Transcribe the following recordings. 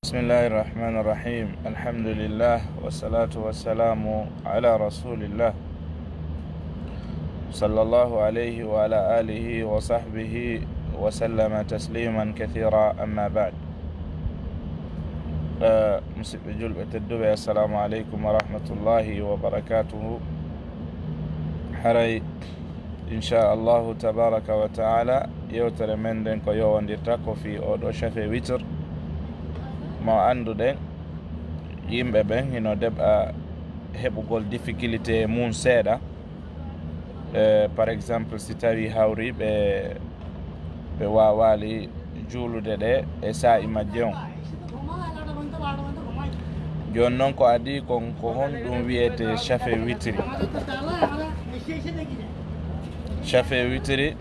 بسم الله الرحمن الرحيم. الحمد لله والصلاة والسلام على رسول الله صلى الله عليه وعلى آله وصحبه وسلم تسليما كثيرا. أما بعد، السلام عليكم ورحمة الله وبركاته. حري إن شاء الله تبارك وتعالى يوتر من دنكو يوندرتكو في أودو شافي ويتر ma anduɗen yimɓe ɓen hino deɓa heɓugol difficulté mum seeɗa. Par exemple, si tawi hawri ɓe wawali juulude ɗe e sa'i majje on. joni noon ko adi ko honɗum wiyete chafe witiri. chafe witiri,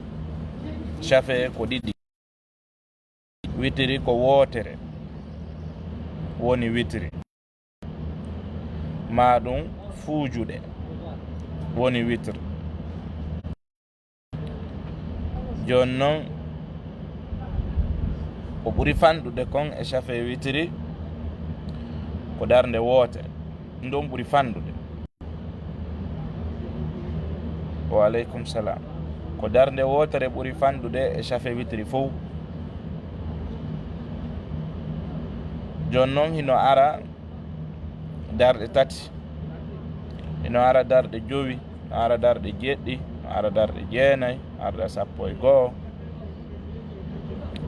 chafe ko ɗiɗi, witiri ko wootere woni witiri, ma ɗum fuujuɗe woni witiri. joni noon ko ɓuri fanɗude kon e chafe witiri ko darde wootere, ɗum ɗon ɓuri fanɗude. wa aleykum salam. ko darde wootere ɓuri fanɗude e chafe witiri fof. joni noon hino ara darɗe tati, hino ara darɗe jowi, no ara darɗe jeɗɗi, no ara darɗe jeenayi, arda sappo e goho,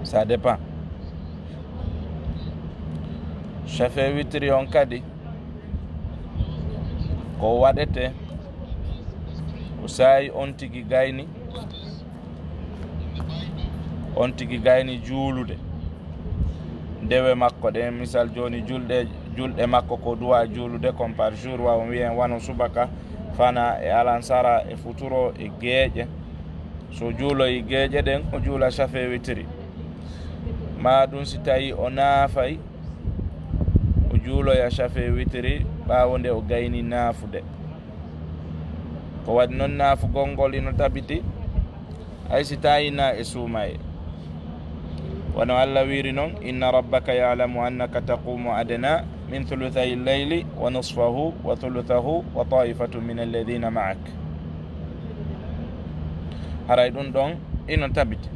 ça dépend. chafe witiri on kadi ko waɗete ko sayi on tigi gayni juulude ndewe makko ɗe. misal joni julɗe makko ko duwa juulude comme par jour wawa wiyen wano subaka fana e alansara e futuro e geeƴe. so juuloyi geeƴe ɗen o juula chafe witiri. ma ɗum si tawi o naafay o juuloya chafe witiri ɓawo nde o gayni naafude. ko waɗi noon naafugol ngol ino tabiti hay si tawina e suumaye. wono Allah wiri noon: inna rabbaka ya'lamu annaka taqumu adna min thuluthay al-layli wa nisfahu wa thuluthahu wa ta'ifatu min alladhina ma'ak. haray ɗum ɗon ino tabiti.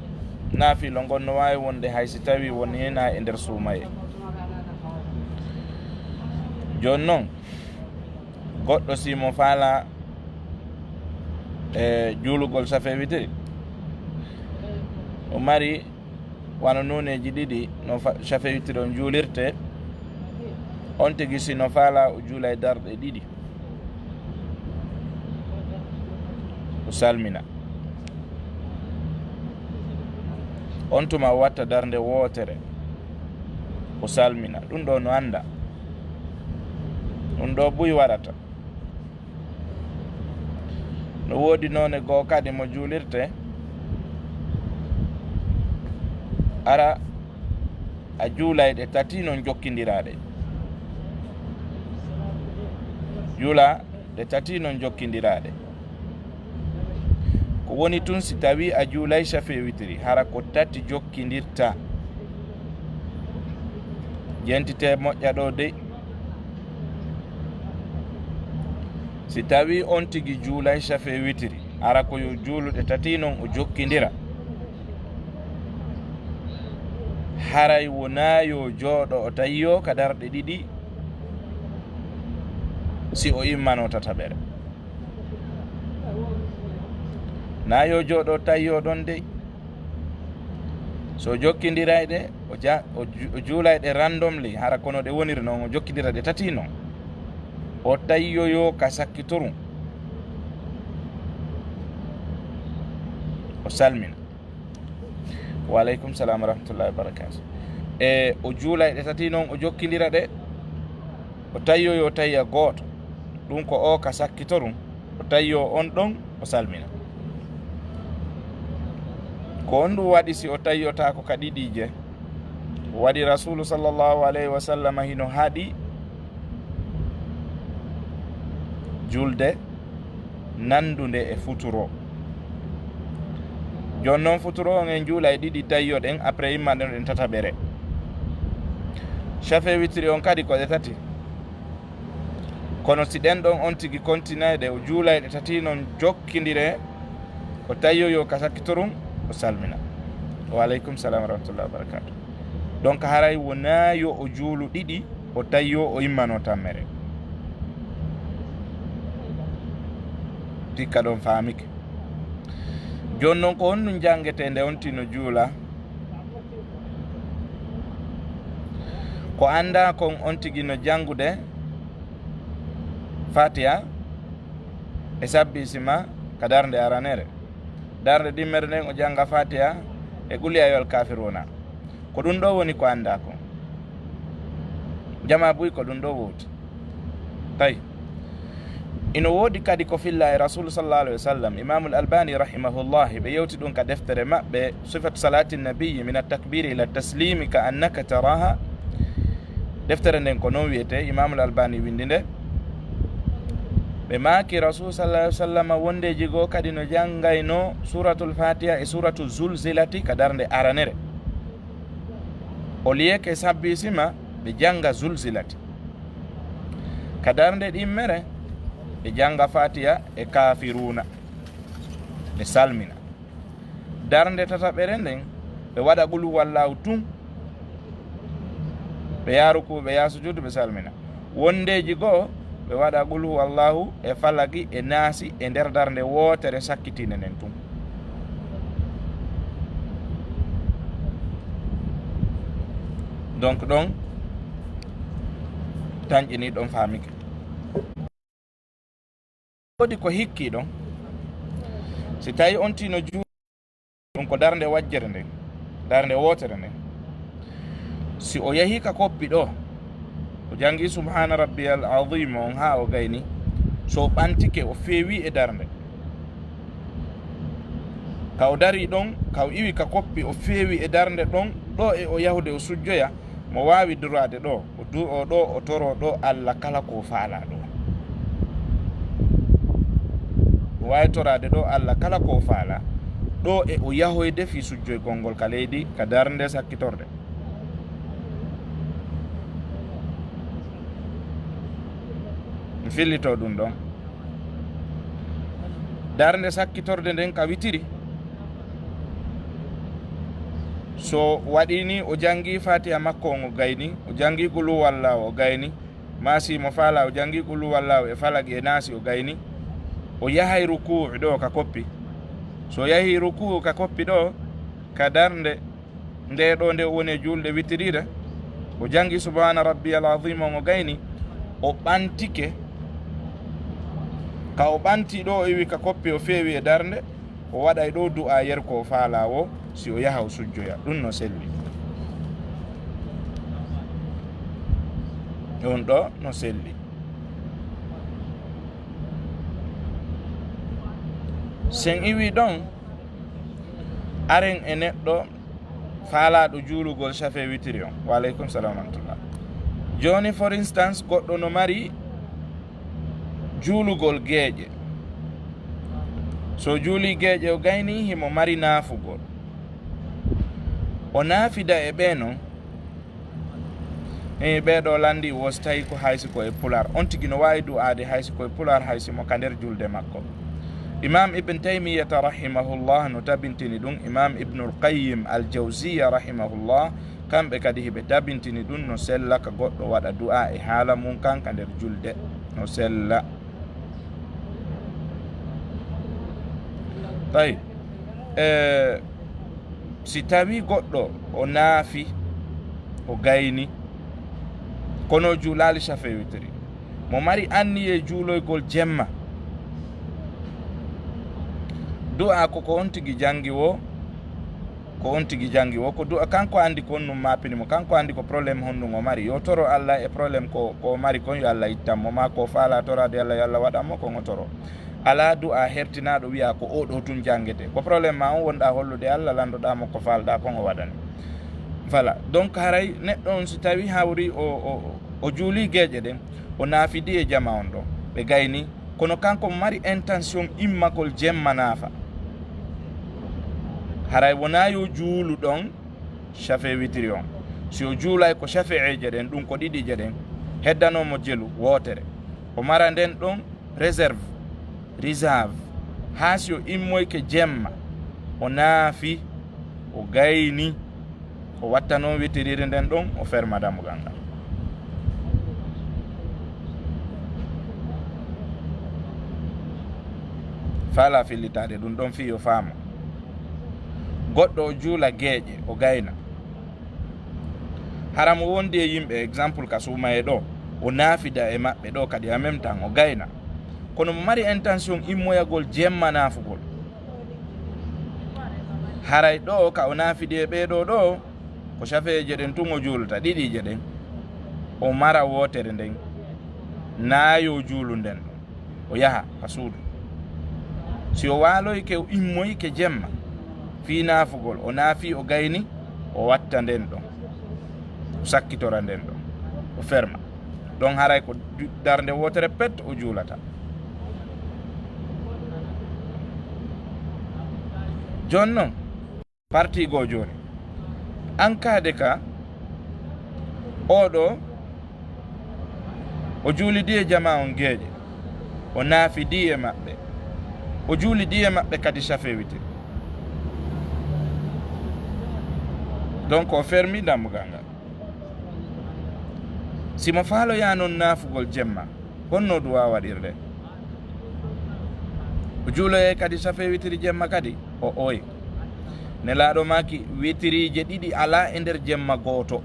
naafilo ngon no wawi wonde hay si tawi woni hena e nder suumaye. joni noon goɗɗo simo faala e juulugol chafe witiri, o mari wano noneji ɗiɗi no chafe witiri on juulirte. on tigi sino faala o juula e darɗe ɗiɗi, o salmina. on tuma o watta darde wootere, o salmina. ɗum ɗo no anda, ɗum ɗo ɓuyi waɗata. no woodi none goo kadi mo juulirte, ara a juulay ɗe tati non jokkindiraɗe. juula ɗe tati non jokkindiraɗe. ko woni tun si tawi a juulay chafe witiri, hara ko tati jokkindirta. jentite moƴƴa ɗo dey, si tawi on tigi juulay chafe witiri, ara ko yo juuluɗe tati non o jokkindira. haray wona yo jooɗo o tayyo ka darɗe ɗiɗi si o immano tataɓere. na yo jooɗo tayyo ɗon dey. so jokkindirayɗe o juulayɗe randomly, hara kono ɗe woniri noon, o jokkindira ɗe tati noon, o tayyoyo ka sakkitorum, o salmina. wa aleykum salam wa rahmatullahi wa barakatu. e o juulay ɗe tati noon, o jokkindira ɗe, o tayyoyo tayya gooto, ɗum ko o ka sakkitorum, o tayyo on ɗon, o salmina. ko on ɗum waɗi si o tayyotako ka ɗiɗije, waɗi rasulu sallllahu alayhi wa sallam hino haaɗi julde nandude e futuro. joni noon futuro on en juula e ɗiɗi tayyo ɗen, après imma ɗen tataɓere. chafe witiri on kadi ko ɗe tati kono si ɗen ɗon on tigi kontinayde o juulayɗe tati non jokkidire o tayoyo ka sakkitorum o salmina. Wa aleykum salam wa rahmatullah wa barakatuh. Donc haray wona yo o juulu ɗiɗi o tayo o immano tammere tikka ɗon faamike. Joni noon ko honɗum jangete nde on tino juula ko anda kon on tigi no jangude fatiha e sabbisima ka darde aranere, darde ɗimmere nden o janga fatiha e quli ayol kafiruna. Ko ɗum ɗo woni ko anda ko jama buy ko ɗum ɗo wodi tawi ino woodi kadi ko filla e rasul sallallahu alaihi wasallam. Imamul Albani rahimahullah ɓe yewti ɗum ka deftere maɓɓe sifatu salati nabiyi min at-takbiri ila taslimi ka annaka taraha. Deftere nden ko non wiyete, Imamul Albani windi nde ɓe maaki rasul sallallahu alaihi wasallam wondeji goo kadi no jangayno suratul fatiha e suratu zulzilati ka darde aranere, o liyeke sabbisima ɓe janga zulzilati, ka darde ɗimmere ɓe janga fatiha e kafiruna ɓe salmina, darde tataɓere nden ɓe waɗa qul huwallahu tun ɓe yaruku ɓe yasujudu ɓe salmina, wondeji goo ɓe waɗa qul huwallahu e falaki e naasi e nder darde wotere sakkitine nden tun. Donc ɗon tañƴini ɗon faamike. Wodi ko hikki ɗon si tawi on tino juu ɗum ko darde wajjere nden, darde wotere nden, si o yahi ka koppi ɗo o jangi subhana rabbiyal azim on ha o gayni, so ɓantike o feewi e darde ka o dari ɗon ka o iwi ka koppi o feewi e darde ɗon ɗo e o yahude o sujjoya, mo wawi durade ɗo o ɗo o toro ɗo Allah kala ko faala ɗo, o wawi torade ɗo Allah kala ko faala ɗo e o yahoyde fi sujjoygol ngol ka leydi ka darde sakkitorde. Mi fillito ɗum ɗon darde sakkitorde nden ka witiri, so waɗini o jangi fatiha makko on o gayni, o jangi qul huwallahu o gayni, masi mo faala o jangi qul huwallahu e falaki e naasi o gayni, o yahay ruku ɗo ka koppi, so yahi ruku ka koppi ɗo ka darde nde ɗo nde woni julde witirire, o jangi subhana rabbiyal azim on o gayni, o ɓantike ka o ɓanti ɗo o iwi ka koppi o feewi e darde, o waɗay ɗo du'a yerko o faala o si o yaha o sujjoya, ɗum no selli, ɗum ɗo no selli. Sen iwi ɗon aren e neɗɗo faalaɗo juulugol chafe witiri on. Wa aleykum salam wa rahmatullah. Joni for instance goɗɗo no mari juulugol geeƴe, so juuli geeƴe o gayni himo mari naafugol, o naafida e ɓe non ɓeɗo landi wostayi ko haysi ko e pular, on tigi no wawi du'ade haysi ko e pular haysi mo ka nder julde makko. Imam Ibn Taymiyata rahimahullah no tabintini ɗum, Imam Ibnul Qayyim al Jawziya rahimahullah kamɓe kadi hiɓe tabintini ɗum no sella ka goɗɗo waɗa du'a e haala mum kan ka nder julde, no sella. Tawi si tawi goɗɗo o naafi o gayni kono juulali chafe witiri, mo mari anniye juuloygol jemma, du'a ko on tigi jangi wo, ko on tigi jangi wo ko du'a kanko andi ko num mapini mo, kanko andi ko probléme honnum o mari, yo toro Allah e probléme ko mari kon yo Allah ittanmo, ma ko faala torade Allah yo Allah waɗanmo kon o toro. Ala du'a hertinaɗo wiya ko oɗo tun jangete, ko probléme ma on wonɗa hollude Allah, landoɗamo ko falɗa kon o waɗani. Voilà, donc haray neɗɗo on si tawi hawri o juuli geeƴe ɗen, o naafidi e jama on ɗo ɓe gayni, kono kanko mari intention immakol jemma naafa, haray wona yo juulu ɗon chafe witiri on, si o juulay ko shafi'eje ɗen ɗum ko ɗiɗije ɗen heddanomo jelu wotere o mara nden ɗon réserve ha si o immoyke jemma o naafi o gayni o watta noon witiriri nden ɗon o ferma dammugal ngal. fala fillitade ɗum ɗon fi o faamo. goɗɗo o juula geeƴe o gayna haramo wondi e yimɓe exemple ka suumaye ɗo o naafida e maɓɓe ɗo kadi en même temps o gayna kono mo mari intention immoyagol jemma naafugol haray ɗo ka o naafidi e ɓeɗo ɗo ko shafeeje ɗen tun o juulata ɗiɗije ɗen o mara wotere nden naayo juulu nden ɗon o yaha ha suudu si o waaloyke o immoyke jemma fi naafugol o naafi o gayni o watta nden ɗon o sakkitora nden ɗon o ferma ɗon haray ko darde wotere pet o juulata. joni noon parti goo joni an kaade ka oɗo o juulidi e jama on geeƴe o naafidi e maɓɓe o juulidi e maɓɓe kadi safewitiri donc o fermi dammugal ngal. simo faaloya noon naafugol jemma honno duwa waɗirde o juuloye kadi safe witiri jemma kadi o oyi nelaɗo maki witirije ɗiɗi ala e nder jemma gooto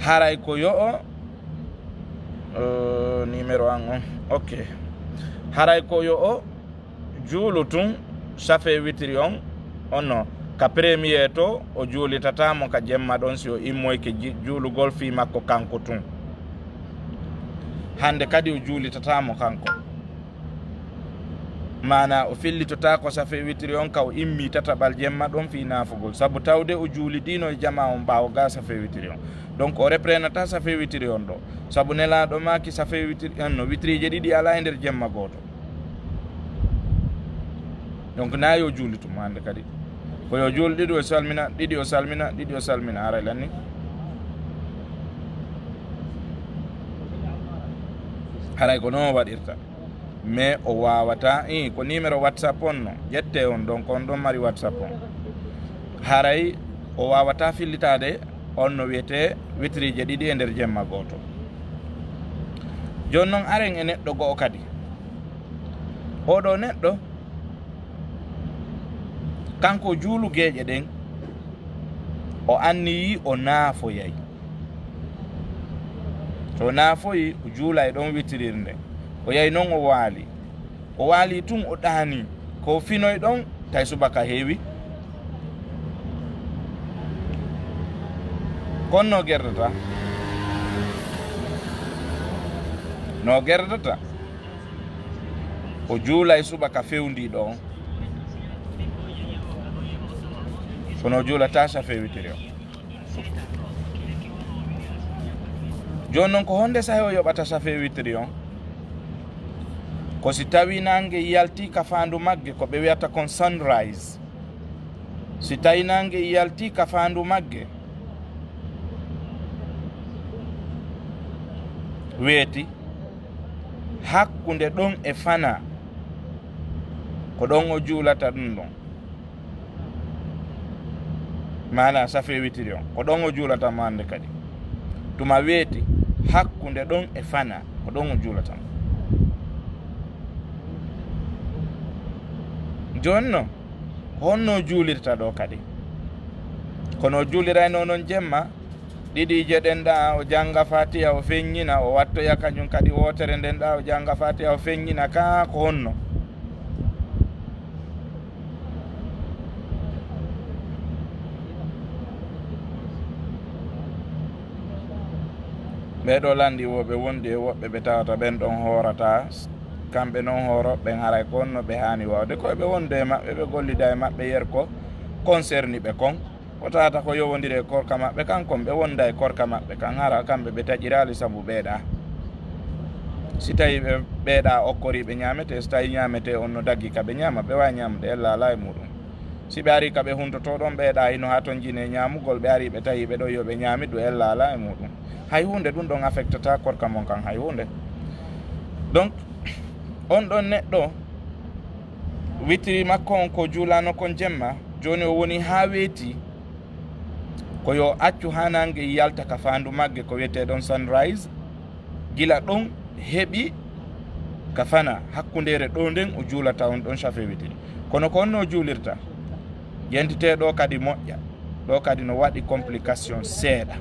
haray ko yo o numéro an on ok haray ko yo o juulu tun safe witiri on onno ka premier to o juulitatamo ka jemma ɗon si o immoyke juulugol fi makko kanko tun hande kadi o juulitatamo kanko mana o fillitota ko safe witiri on ka o immi tataɓal jemma ɗon fi naafugol saabu tawde o juulidino e jama on ɓawo ga safe witiri on donc o reprenata safe witiri on ɗo saabu nelaɗo maki safe witiri on no witirije ɗiɗi ala e nder jemma goto donc nayi o juulitumo hande kadi koyo juul ɗiɗi o salmina ɗiɗi o salmina ɗiɗi o salmina aray lanni haray ko noon waɗirta mais o wawata ko numéro whatsapp on no ƴette on donc on ɗon mari whatsapp on haray o wawata fillitade on no wiyete witrije ɗiɗi e nder jemma goto joni noon aren e neɗɗo go'o kadi oɗo neɗɗo kanko juulu geeƴe ɗen o anniyi o naafoyay so naafoyi o juula e ɗon wittiriri nden o yahi noon o waali tun o ɗaani ko finoy ɗon tay subaka heewi kon no gerdata o juula e subaka fewndiɗo on kono juulata safe witiri o joni noon ko honde sahi o yoɓata safe witiri on ko si tawi nangue yalti ka fandu magge ko ɓe wiyata kon sunrise si tawi nangue yalti ka fandu magge weeti hakkude ɗon e fana ko ɗon o juulata ɗum ɗon mana safe witiri on ko ɗon o juulata mande kadi tuma weeti hakkude ɗon e fana ko ɗon o juulata joni noon honno juulirta ɗo kadi kono juulirayno noon jemma ɗiɗije ɗen ɗa o janga fatiha o feññina o wattoya kañum kadi wotere nden ɗa o janga fatiha o feññina ka ko honno ɓeɗo landi woɓe wondi e woɓɓe ɓe tawata ɓen ɗon hoorata kamɓe noon hooroɓe haray ko honno ɓe hani wawde koyeɓe wonde e maɓɓe ɓe gollida e maɓɓe yer ko concerni ɓe kon ko tawata ko yowodiri e korka maɓɓe kankon ɓe wonda e korka maɓɓe kan hara kamɓe ɓe taƴirali saabu ɓeeɗa si tawi ɓe ɓeeɗa okkoriɓe ñamete so tawi ñamete on no daggi ka ɓe ñama ɓe wawi ñamde ella ala e muɗum si ɓe ari kaɓe hundoto ɗon ɓeeɗa hino ha ton jine ñamugol ɓe ari ɓe tawi ɓe ɗo yo ɓe ñami ɗo ellala e muɗum hay hunde ɗum ɗon affectata korka mon kan hay hunde. Donc on ɗon neɗɗo witiri makko on ko juulano kon jemma, joni o woni ha weeti ko yo accu ha nangue yalta ka fandu magge ko wiyeteɗon sunrise, gila ɗon heɓi ka fana hakkundere ɗo nden o juulata on ɗon chafe witiri. Kono ko onno juulirta yentiteɗo kadi moƴƴa, ɗo kadi no waɗi complication seeɗa.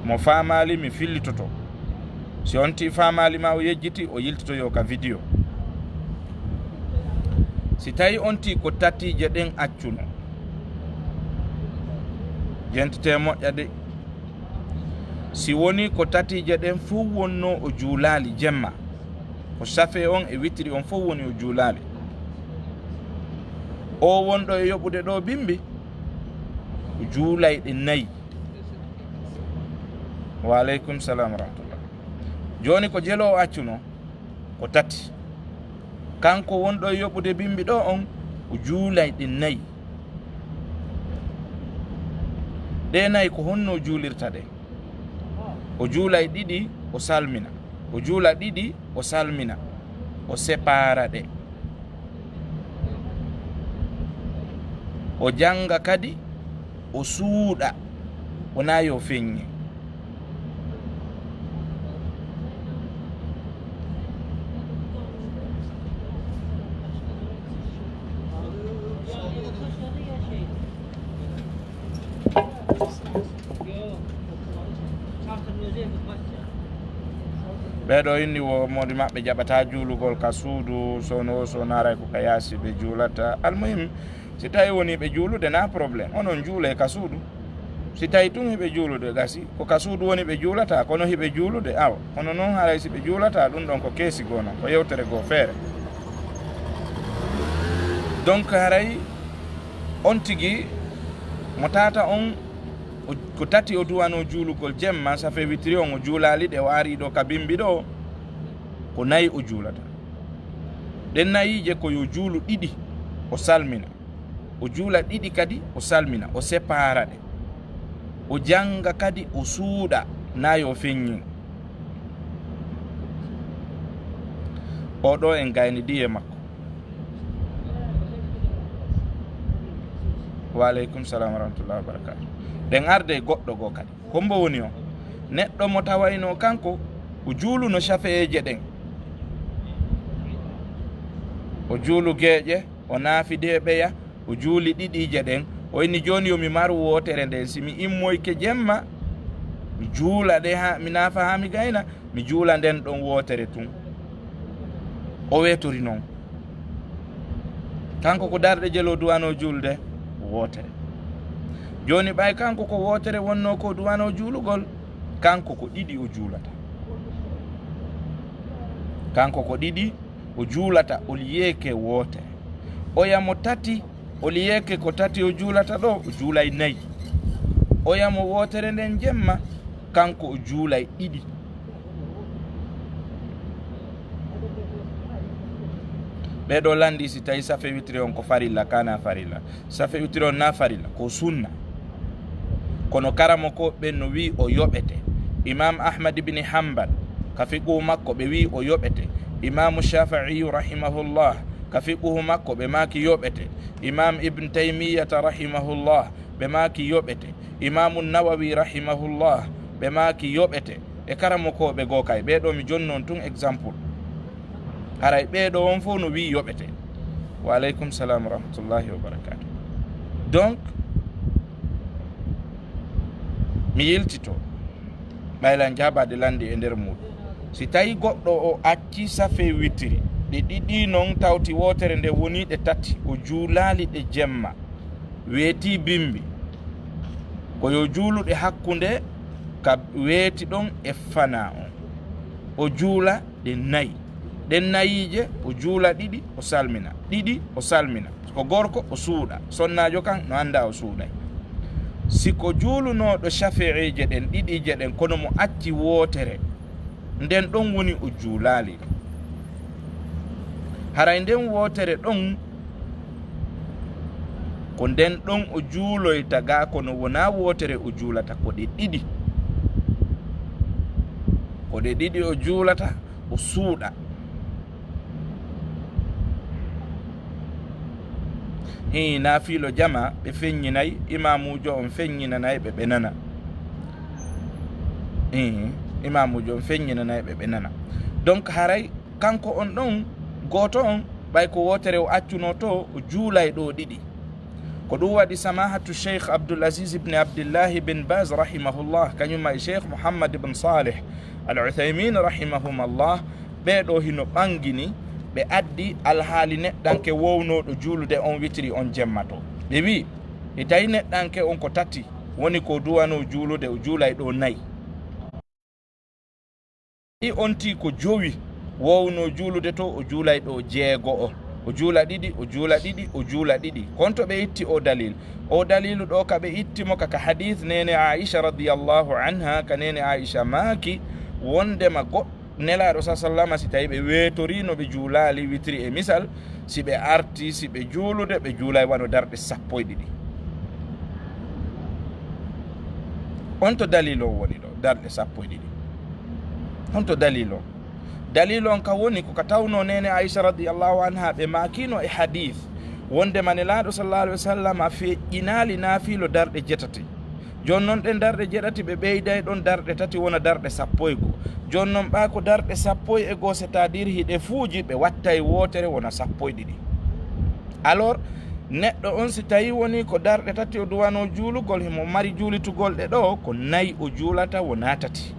Mo famali mi fillitoto, si on ti famali ma o yejjiti o yiltitoyo ka vidéo. Si tawi on ti ko tatije ɗen accuno yentite moƴƴa de, si woni ko tatije ɗen fof wonno o juulali jemma, ko safe on e witiri on fof woni o juulali, o wonɗo e yoɓude ɗo bimbi o juulay ɗe 4. Wa aleykum salam wa rahmatullah. Joni ko jelo o accuno ko tati, kanko wonɗo e yoɓude bimbi ɗo on o juulay ɗe 4. ɗe 4 ko honno juulirta ɗe? O juulay 2 o salmina, o juula 2 o salmina, o sépara ɗe, o janga kadi o suuɗa, wona yo feññi. ɓeɗo inni wo modi maɓɓe jaɓata juulugol ka suudu, sono so naray ko ka yaasi ɓe juulata. Almuhim si tawi woni ɓe juulude na probléme, onon juule ka suudu. Si tawi tun hiɓe juulude gasi ko ka suudu woni ɓe juulata, kono hiɓe juulude awa kono noon haray si ɓe juulata ɗum ɗon ko keesi goo noon, ko yewtere goo feere. Donc haray on tigi mo tata on ko tati o duwano juulugol jemma, ça fait witiri on o juulali ɗe o ari ɗo ka bimbi ɗo ko 4 o juulata. ɗen 4 ko yo juulu 2 o salmina, o juula 2 kadi o salmina, o sépara ɗe, o janga kadi o suuɗa, na yo feññi. oɗo en gayni diye makko. Wa aleykum salam wa rahmatullahi wa barakatuh. ɗen arde goɗɗo goo kadi hombo woni o neɗɗo mo tawayno kanko o juuluno chafeeje ɗen, o juulu geeƴe, o naafi de ɓeya, o juuli 2 ɗen, o inni joni yomi maru wotere nden, simi immoyke jemma mi juula ɗe ha mi naafa ha mi gayna, mi juula nden ɗon wotere tun. O wetori noon, kanko ko darɗe jelo duwano juulde wotere. Joni ɓay kanko ko wotere wonno ko duwano juulugol, kanko ko 2 o juulata, kanko ko 2 o juulata o liyeke wotere. Oyamo 3 o liyeke ko 3 o juulata ɗo o juulay 4. Oyamo wotere nden jemma kanko o juulay 2. ɓeɗo landi si tawi safe witiri on ko farilla kana farilla, safe witiri on na farilla ko sunna. Kono karamo ko ɓen no wi o yoɓete. Imam Ahmad ibn Hanbal ka fiqhu makko ɓe wi o yoɓete. Imam Shafi'i rahimahullah ka fiqhu makko ɓe maki yoɓete. Imam Ibn Taymiyata rahimahullah ɓe maki yoɓete. Imam Nawawi rahimahullah ɓe maki yoɓete. E karamo ko ɓe goo kay ɓeɗo mi jonnon tun exemple, haray ɓeɗo on fof no wi yoɓete. Wa aleykum salam wa rahmatullahi wa barakatuh. Donc mi yiltito ɓaylan jaabade landi e nder muɗum, si tawi goɗɗo o acci safe witiri ɗe 2 noon tawti wotere nde woni ɗe 3 o juulali ɗe jemma, weeti bimbi, ko yo juuluɗe hakkunde ka weeti ɗon e fana on, o juula ɗe 4. ɗen 4 o juula 2 o salmina, 2 o salmina, ko gorko o suuɗa, sonnajo kan no anda o suuɗay. siko juulunoɗo shafi'ije ɗen 2 ɗen kono mo acci wotere, nden ɗon woni o juulali. Haray nden wotere ɗon ko nden ɗon o juuloyta ga kono wona wotere o juulata ko ɗe ɗiɗi, ko ɗe ɗiɗi o juulata o suuɗa. hi naafilo jama ɓe feññinayi, imamujo on feññinanayi ɓe ɓe nana, imamujo on feññinanayi ɓe ɓe nana. donc haray kanko on ɗon goto on ɓay ko wotere o accuno to o juulay ɗo ɗiɗi. ko ɗum waɗi samahatu cheikh Abdoul Aziz ibn Abdillahi bin Baz rahimahullah kañuma e cheikh Mouhammad ibn Salih al Uthaymin rahimahumallah ɓeɗo hino ɓangini ɓe addi alhaali neɗɗanke wownoɗo juulude on witiri on jemma to. ɓe wi e tawi neɗɗanke on ko tati woni ko duwano juulude o juulay ɗo nayyi, i on ti ko jowi wowno juulude to o juulay ɗo jeego'o, o juula ɗiɗi o juula ɗiɗi o juula ɗiɗi. konto ɓe itti o dalil, o dalilu ɗo ka ɓe ittimo kaka hadith nene Aisha radiyallahu anha, ka nene Aisha maaki wondema nelaɗo sa sallama si tawi ɓe weetorino ɓe juulali witiri e misal, si ɓe arti si ɓe juulude ɓe juulay wano darɗe 12. on to dalil on woni ɗo darɗe 12. on to dalil on, dalil on ka woni ko ka tawno nene Aisha radiyallahu anha ɓe makino e hadith wondema nelaɗo sallallahu alaihi wa sallam a feƴƴinali naafilo darɗe 7. jon noon ɗen darɗe 7 ɓe ɓeyday ɗon darɗe 3 wona darɗe 11 jon noon ɓa ko darɗe 11 c'est à dire hiɗe fuuji ɓe watta e wotere wona 12. alors neɗɗo on si tawi woni ko darɗe 3 o duwano juulugol, himo mari juulitugol ɗe ɗo ko 4 o juulata wona 3.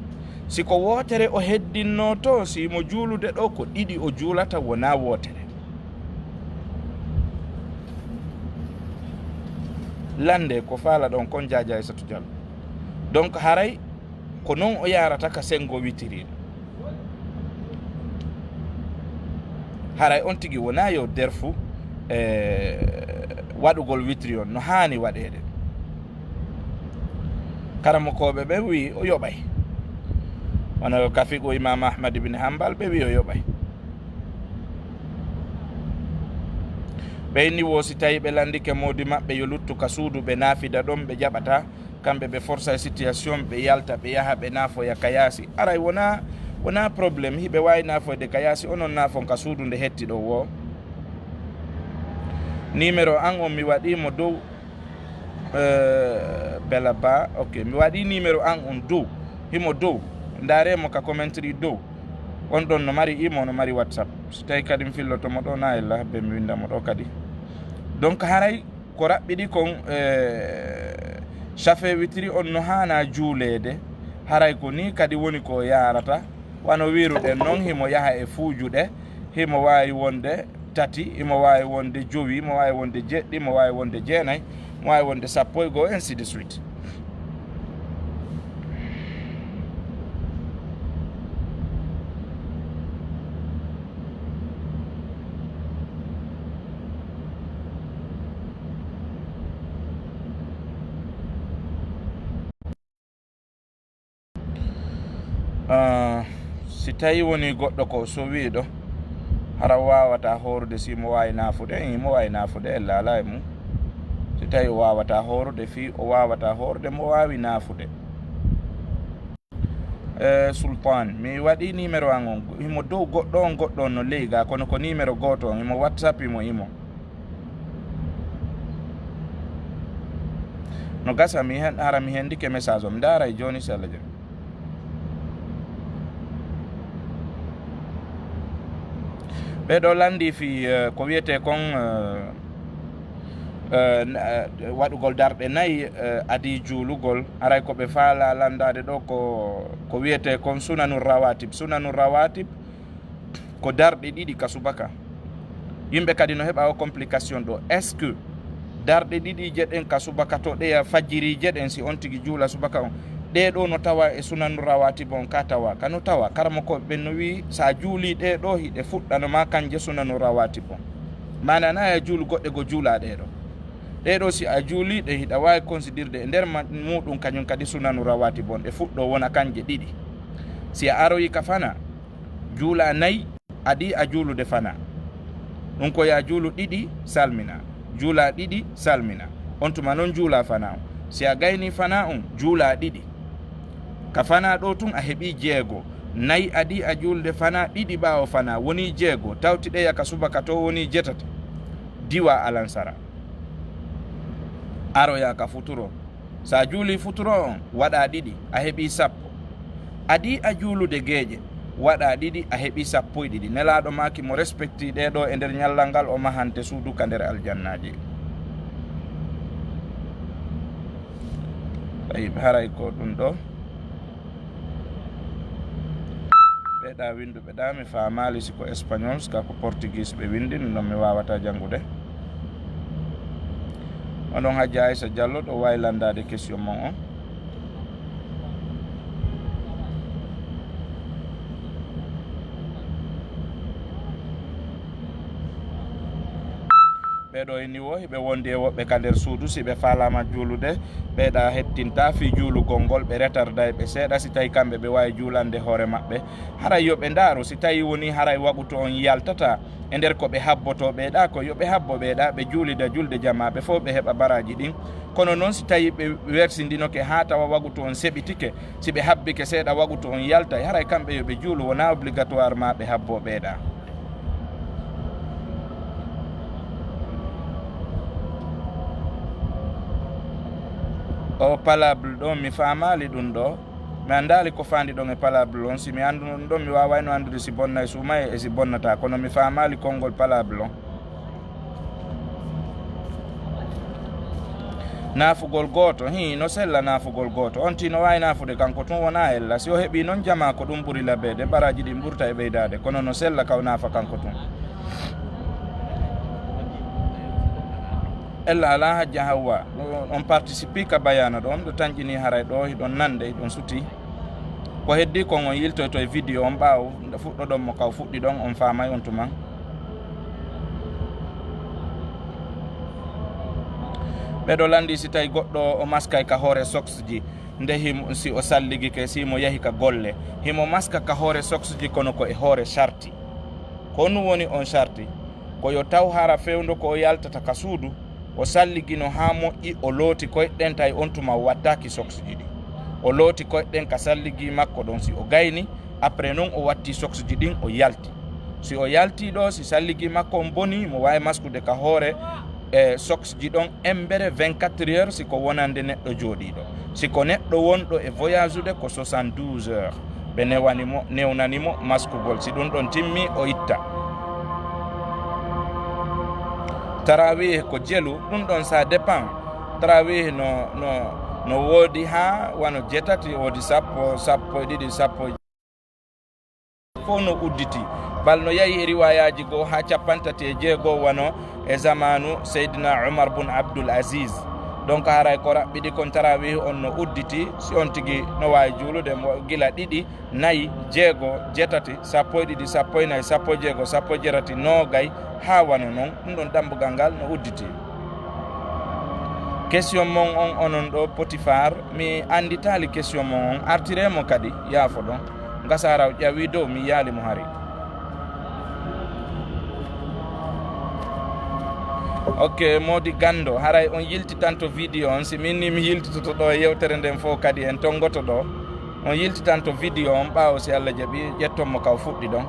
siko wotere o heddinno to, simo juulude ɗo ko 2 o juulata wona wotere. lande ko faala ɗon kon Jaaja Aissatou Diallo. donc haray ko non o yarata ka sengo witiriɗo. haray on tigi wona yo derfu waɗugol witiri on no hani waɗede. karamokoɓe ɓe wi o yoɓay, wona kafigo Imam Ahmad ibn Hanbal ɓe wi o yoɓay. ɓeyni wo si tawi ɓe landike modi maɓɓe yo luttu ka suudu ɓe naafida ɗon ɓe jaɓata, kamɓe ɓe força situation ɓe yalta ɓe yaha ɓe naafoya ka yaasi. aray wona probléme, hiɓe wawi naafoyde ka yaasi, onon naafon ka suudu nde hetti ɗo wo. numéro an on mi waɗimo dow bela ba, ok mi waɗi numéro an on dow, himo dow ndaremo ka commentary dow on ɗon no mari imo no mari whatsapp. so tawi kadi mi fillotomo ɗo na ella habbe mi windamo ɗo kadi. donc haray ko raɓɓiɗi kon chafe witiri on no hana juulede. haray ko ni kadi woni ko yarata wano wiruɗen noon, himo yaha e fuujuɗe, himo wawi wonde 3, himo wawi wonde 5, himo wawi wonde 7, himo wawi wonde 9, mo wawi wonde 11 ainsi de suite. si tawi woni goɗɗo ko so wiɗo hara wawata horude, si mo wawi nafude mo wawi nafude e laala e mum. si tawi o wawata horude fi o wawata horude mo wawi nafude. Sultan mi waɗi numéro an on, himo dow goɗɗo on goɗɗo on no leyga, kono ko numéro goto on, himo whatsapp imo no gasa mi hara mi hendike message o, mi dara e joni si Allah jaɓi. ɓeɗo landi fi ko wiyete kon waɗugol darɗe 4 adi juulugol. aray koɓe faala landade ɗo ko wiyete kon sunanu rawatib. sunanu rawatib ko darɗe 2 ka subaka. yimɓe kadi no heɓa o complication ɗo, est ce que darɗe 2 jeɗen ka subaka to ɗeya fajiri jeɗen, si on tigui juula subaka on, ɗeɗo no tawa e sunanu rawatib on ka tawa kano tawa. karamokoɓe ɓen no wi sa juuli ɗeɗo hiɗe fuɗɗanoma kanje sunanu rawatib on, manana a juulu goɗɗe go juula ɗeɗo si a juuli ɗe hiɗa wawi considirde e nder muɗum kañum kadi sunanu rawatib on, ɗe fuɗɗo wona kanje 2. si a aroyi ka fana juula 4 adi a juulude fana, ɗum ko ya juulu 2 salmina. juula ɗiɗi salmina on tuma noon juula fana si a gayni fana juula ɗiɗi ka fana ɗo tun a heɓi jeego nayi adi a julde fana ɗiɗi ɓawo fana woni jeego tawtiɗeya ka subaka to woni jetati diwa alansara aroya ka futuro sa juuli futuro on waɗa ɗiɗi a heɓi sappo adi a juulude geeƴe waɗa ɗiɗi a heɓi sappo e ɗiɗi nelaɗo maki mo respecti ɗeɗo e nder ñallal ngal o mahante suudu ka nder aljannaji ayib haray ko ɗum ɗo ɓeɗa winduɓe ɗa mi famali siko espagnol ska ko portugais ɓe windi ɗum ɗon mi wawata janngude oɗon Hadji Aissa Diallo ɗo wawi landade question mon on ɓeɗo e niwo ɓe wondi e woɓɓe ka nder suudu si ɓe falama juulude ɓeɗa hettinta fi juulugol ngol ɓe retarda e ɓe seeɗa si tawi kamɓe ɓe wawi juulande hoore maɓɓe haray yoɓe ndaaru si tawi woni haray waɓuto on yaltata e nder ko ɓe habboto ɓeeɗa ko yoɓe habbo ɓeeɗa ɓe juulida julde jamaɓe fof ɓe heɓa baraji ɗin kono noon si tawi ɓe wersindinoke ha tawa waguto on seɓitike si ɓe habbike seeɗa waguto on yalta haray kamɓe yoɓe juulu wona obligatoire ma ɓe habbo ɓeeɗa o palable ɗo mi famali ɗum ɗo mi andali ko fandi ɗon e palable on si mi andu ɗum ɗon mi wawayno andude si bonna e suumaye e si bonnata kono mi famali konngol palable on naafugol goto no sella naafugol goto on tino wawi naafude kanko tun wona ella si o heeɓi noon jama ko ɗum ɓuuri labede baraji ɗin ɓurta e ɓeydade kono no sella kaw naafa kanko tun ella ala hajja hawwa on participe ka bayana ɗo on ɗo tañƴini haray ɗo hiɗon nande hiɗon suti ko heddi kon on yiltoyto e vidéo on ɓaaw nde fuɗɗo ɗon mo kaw fuɗɗi ɗon on famay on tuman ɓeɗo landi si tawi goɗɗo o maskay ka hoore soks ji nde himo si o salligike simo yahi ka golle himo maska ka hoore soks ji kono ko e hoore charti ko nu woni on charti ko yo taw hara fewndo ko o yaltata ka suudu o salligino ha moƴƴi o looti koyɗen tawi on tuma wattaki soks ji ɗi o looti koyɗen ka salligi makko ɗon si o gayni après noon o watti soks ji ɗin o yalti si o yalti ɗo si salligi makko on boni mo wawi maskude ka hoore e soks ji ɗon embere 24 heures siko wonande neɗɗo jooɗiɗo siko neɗɗo wonɗo e voyage ude ko 72 heures ɓe newnanimo maskugol si ɗum ɗon timmi o itta tarawih ko jelu ɗum ɗon ça dépend tarawih no woodi ha wano jetati woodi sappo e ɗiɗi sappo fof no udditi bal no yahi e riwayaji goo ha 36 wano e zamanu seydina Umar bun Abdul Aziz donc haray ko raɓɓiɗi kon tarawih on no udditi si on tigui no wawi juulude mo gila 2 4 6 7 sappo e ɗiɗi sappo e nayyi sappo e jeegom sappo e jeetati nogay ha wano noon ɗum ɗon dambugal ngal no udditi question mon on onon ɗo Potifar mi anditali question mon on artiremo kadi yaafo ɗon gasaraw ƴawi dow mi yaalimo hari ok Modi Gando haray on yiltitanto vidéo on si min ni mi yiltitoto ɗo e yewtere nden fof kadi en tongoto ɗo on yiltitanto vidéo on ɓaawo si Allah jaaɓi ƴettonmo kaw fuɗɗi ɗon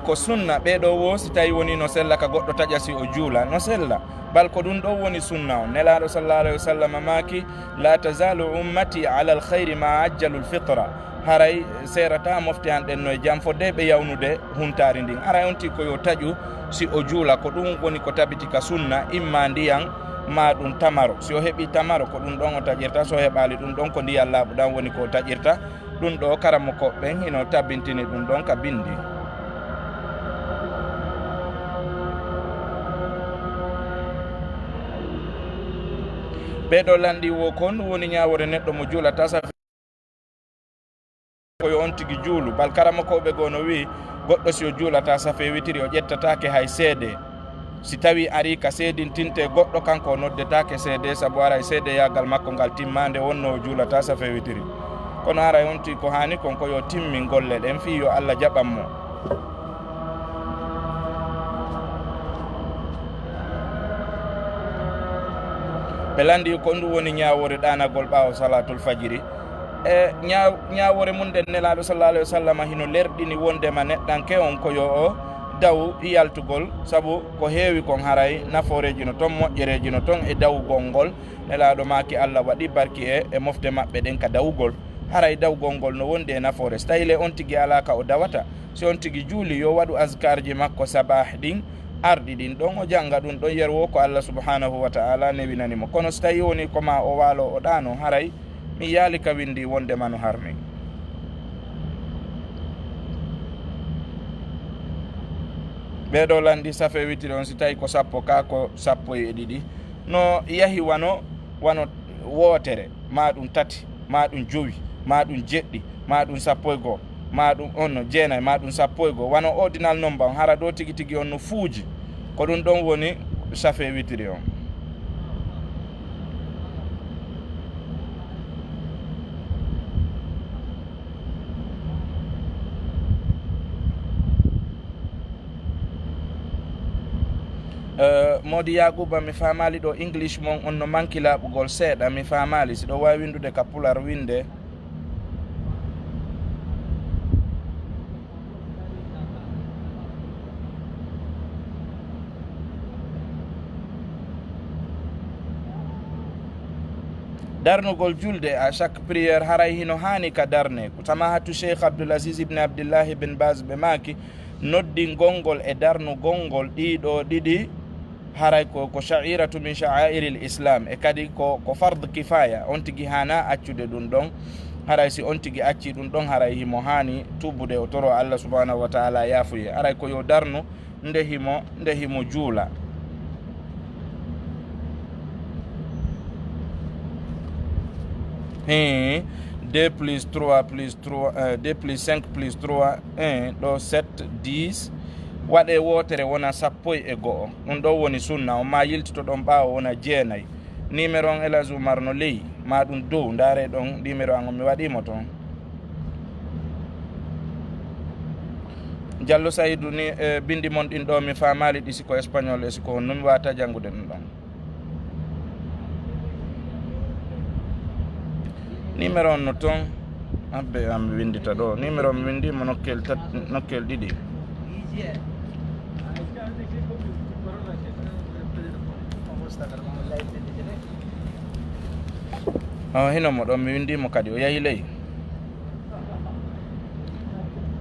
ko sunna ɓeɗo wo si tawi woni no sella ka goɗɗo taƴa si o juula no sella bal ko ɗum ɗo woni sunna on nelaɗo sallallahu alayhi wa sallam maki la tazalu ummati ala alkhayri ma ajjalu lfitra haray serata mofte an ɗen no e jam fodde ɓe yawnude huntari ndin aray on ti koyo taƴu si o juula ko ɗum woni ko tabiti ka sunna imma ndiyan ma ɗum tamaro si o heeɓi tamaro ko ɗum ɗon o taƴirta so heɓali ɗum ɗon ko ndiyan laaɓuɗan woni ko taƴirta ɗum ɗo karamo koɓɓen hino tabbintini ɗum ɗon ka bindi ɓeɗo landi wo kon woni ñawore neɗɗo mo juulata sa koyo on tigui juulu bal karama koɓe goo no wi goɗɗo si o juulata safe witiri o ƴettatake hay seede si tawi ari ka seedintinte goɗɗo kanko o noddetake seede saabu ara seede yagal makko ngal timmande wonno o juulata safe witiri kono ara yonti ko hani kon ko yo timmi golle ɗen fi yo Allah jaɓanmo. ɓe landi ko ndu woni ñawore ɗanagol ɓawo salatul fajiri e ñawore mum nden nelaɗo sallallah alih wa sallam hino lerɗini wondema neɗɗanke on ko yo o daw yaltugol saabu ko heewi kon haray naforeji no toon moƴƴereji no toon e dawugol ngol nelaɗo maki Allah waɗi barki e mofte maɓɓe ɗen ka dawugol haray dawugol ngol no wondi e nafore so tawi le on tigui ala ka o dawata si on tigui juuli yo waɗu askarji makko sabah ɗin arɗi ɗin ɗon o jangga ɗum ɗon yerwo ko Allah subhanahu wa ta'ala newinanimo kono so tawi woni koma o waalo o ɗano haray mi yaali ka windi wondema no harmi. ɓeɗo landi safe witiri on si tawi ko sappo ka ko 12 no yahi wano wootere ma ɗum 3 ma ɗum 5 ma ɗum 7 ma ɗum 11 ma ɗum on no 9 ma ɗum 11 wano ordinal number on hara ɗo tigi tigi on no fuuji ko ɗum ɗon woni safe witiri on. Modi Yaguba mi famali ɗo English mon on no manki laɓugol seeɗa mi famali siɗo wawi windude ka pular winde. darnugol julde à chaque prière haray hino hani ka darne tama hatu Cheikh Abdoulaziz ibn Abdullah ibn Baz ɓe maki noddi gongol e darnu gongol ɗiɗo ɗiɗi haray ko sha'iratu min sha'airil islam e kadi ko fard kifaya on tigi hana accude ɗum ɗon haray si on tigi acci ɗum ɗon haray himo hani tubude o toro Allah subhanahu wa ta'ala yafuye haray ko yo darnu nde himo juula. Hein 2 plus 3 plus 3 2 plus 5 plus 3 1 ɗo 7 10 waɗe wotere wona 11 ɗum ɗo woni sunna o ma yiltito ɗon ɓawo wona 9 numéro on Elhadji Oumar no leyi ma ɗum dow ndare ɗon numéro an o mi waɗimo toon. Diallo Saydou ni bindi mon ɗin ɗo mi famali ɗi siko espagnol e siko no mi wata jangude ɗum ɗon. numéro on no toon abbe am windita ɗo numéro mi windimo nokkel ɗiɗi. Hino mo ɗon mi windimo kadi o yahi ley.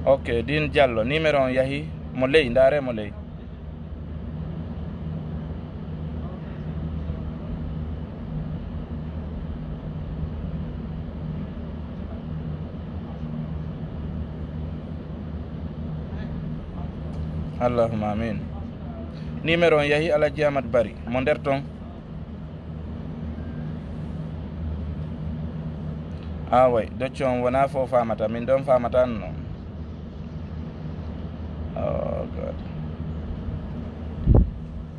Ok din Diallo numéro on yahi mo ley ndare mo ley. Allahumma amin. Numéro on yahi Alhaji Amad Bari mo nder ton. Way docco on wona fo famata min ɗon famata no. Oh God.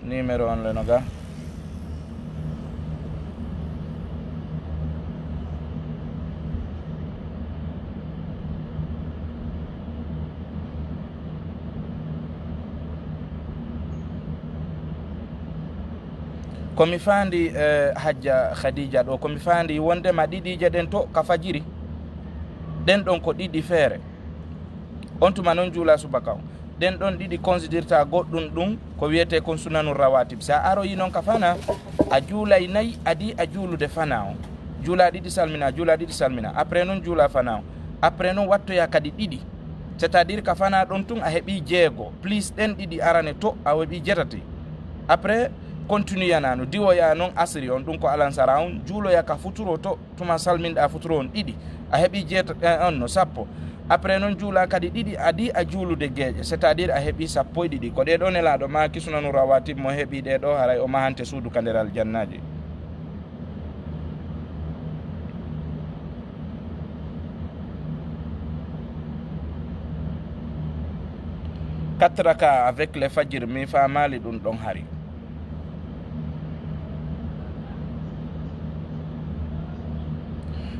Numéro on leno ga komi fandi Hajja Khadija ɗo komi fandi wondema ɗiɗije ɗen to ka fajiri ɗen ɗon ko ɗiɗi feere on tuma noon juula subaka o ɗen ɗon ɗiɗi considirta goɗɗum ɗum ko wiyete kon sunanu rawatib sa aroyi noon ka fana a juulay nayyi adi a juulude fana o juula ɗiɗi salmina juula ɗiɗi salmina après noon juula fana o après noon wattoya kadi ɗiɗi c'est à dire ka fana ɗon tun a heeɓi 6 plus ɗen ɗiɗi arane to a heeɓi 7 après continue yanano diwoya noon asri on ɗum ko alansara on juuloya ka futuro to tuma salminɗa futuro on ɗiɗi a heeɓi 7 on no 10 après noon juula kadi ɗiɗi adi a juulude gueƴe c'est à dire a heeɓi 12 ko ɗeɗo nelaɗo ma kisunanu rawatib mo heeɓi ɗeɗo haray o mahante suudu ka nder aljannaji. Quatre raka avec le fajir mi famali ɗum ɗon hari.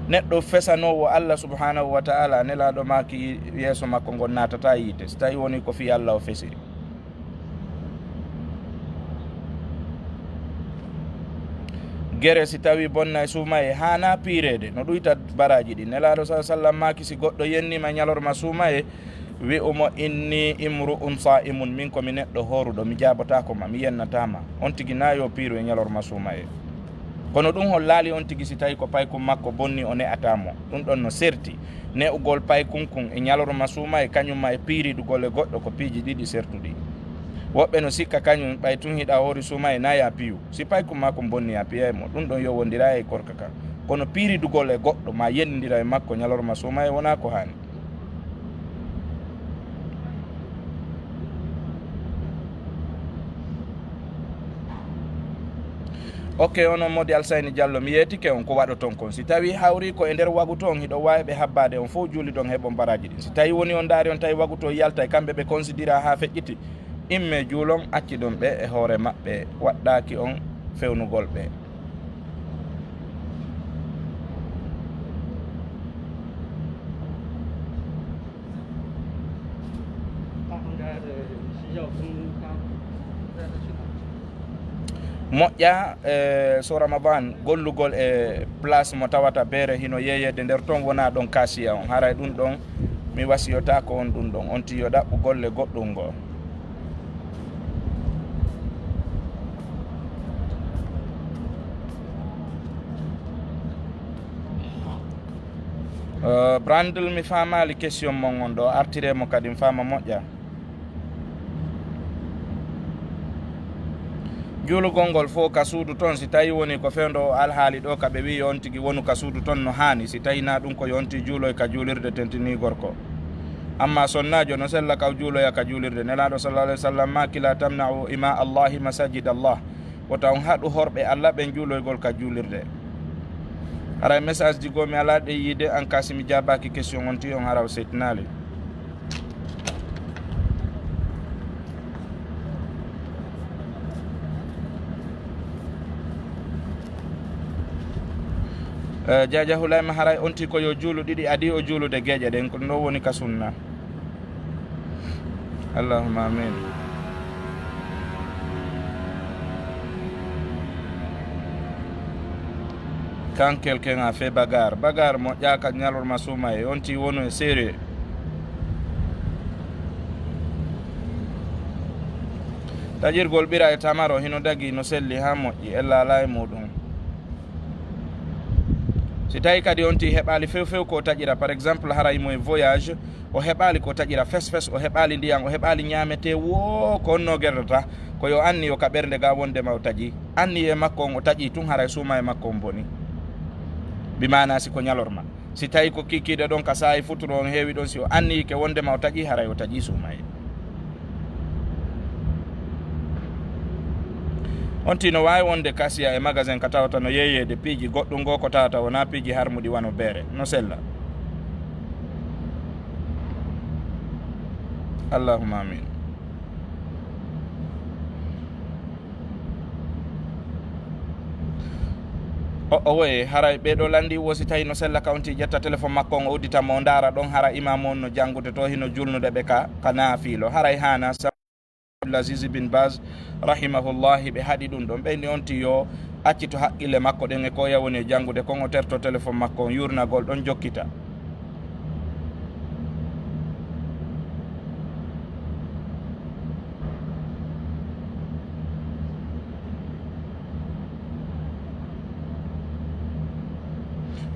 neɗɗo fesanowo Allah subhanahu wa ta'ala nelaɗo maki yeeso makko ngon natata yiite so tawi woni ko fi Allah o fesiri. gere si tawi bonna e suuma e hana piirede no ɗuyta baraji ɗi nelaɗo sa sallam maki si goɗɗo yennima ñalorma suuma e wi umo inni imru'un sa'imun min komi neɗɗo horuɗo mi jabotakoma mi yennatama on tigui nayo piiru e ñalorma suuma e kono ɗum hol laali on tigui si tawi ko paykum makko bonni o ne'atamo ɗum ɗon no serti ne'ugol paykunkun e ñalorma suuma e kañumma e piiriɗugol e goɗɗo ko piiji ɗiɗi sertuɗi. woɓɓe no sikka kañum ɓay tun hiɗa hoori suuma e naya piyu si paykum makko bonni a piya e mo ɗum ɗon yowodira e korka ka kono piiridugol e goɗɗo ma yennidira e makko ñalorma suuma e wona ko hani. ok onon modi Alsayni Diallo mi yeetike on ko waɗo ton kon si tawi hawri ko e nder wagu to on hiɗo wawi ɓe habbade on fof juuli ɗon heɓon baraji ɗin si tawi woni on daari on tawi wagu to yalta e kamɓe ɓe considéra ha feƴƴiti imme juulon acci ɗon ɓe e hoore maɓɓe waɗɗaki on fewnugol ɓe. moƴƴa so Ramadan gollugol e place mo tawata beere hino yeyede nder toon wona ɗon kasiya on haray ɗum ɗon mi wasiyota ko on ɗum ɗon on tiyo ɗaɓɓu golle goɗɗum ngo. Brandel mi famali question mon on ɗo artiremo kadi mi fama moƴƴa. juulugol ngol fof ka suudu toon si tawi woni ko fewndo alhaali ɗo kaɓe wi on tigui wonu ka suudu toon no hani si tawi na ɗum ko yonti juuloy ka juulirde tentini gorko amma sonnajo no sella kaw juuloya ka juulirde nelaɗo sallallah alih w sallam maki la tamna'u ima allahi masajid Allah o taw haɗu horɓe Allah ɓen juuloygol ka juulirde. haray message ji gomi ala ɗe yiide en cas mi jabaki question on ti on haraw seytinali. Jaja Hulayma haray onti ko yo juulu ɗiɗi adi o juulude geeƴe ɗen ko ɗo woni ka sunna. Allahumma amin. Quand quelqu'un a fait bagarre mo ƴaka ñalorma suuma e onti wonu e sérieux tajirgol ɓira e tamaro hino dagi no selli ha moƴƴi ella ala e muɗum. si tawi kadi on ti heɓali few ko taƴira par exemple haray mo e voyage o heɓali ko taƴira fes o heɓali ndiyam o heɓali ñamete wo ko onno guerdata ko yo anni yo ka ɓernde ga wondema o taƴi anni e makko on o taƴi tun haray suuma e makko on boni bimana si ko ñalorma si tawi ko kikkide ɗon ka saayi futuro on heewi ɗon si o anni ke wondema o taƴi haray o taƴi suuma e on tino wawi wonde kasiya e magasin ka tawata no yeyede piiji goɗɗum ngo ko tawata wona piiji harmuɗi wano beere no sella. Allahumma amin. o woye haray ɓeɗo landi wosi tawi no sella kawnti ƴetta téléphone makko on o udditamo o daara ɗon hara imam on no janggude to hino julnude ɓe ka naafilo haray hana Aziz bin Baz rahimahullahi ɓe haɗi ɗum ɗon ɓeyni on ti yo accito haqqille makko ɗen e ko yawoni janggude kon o terto téléphone makko on yurnagol ɗon jokkita.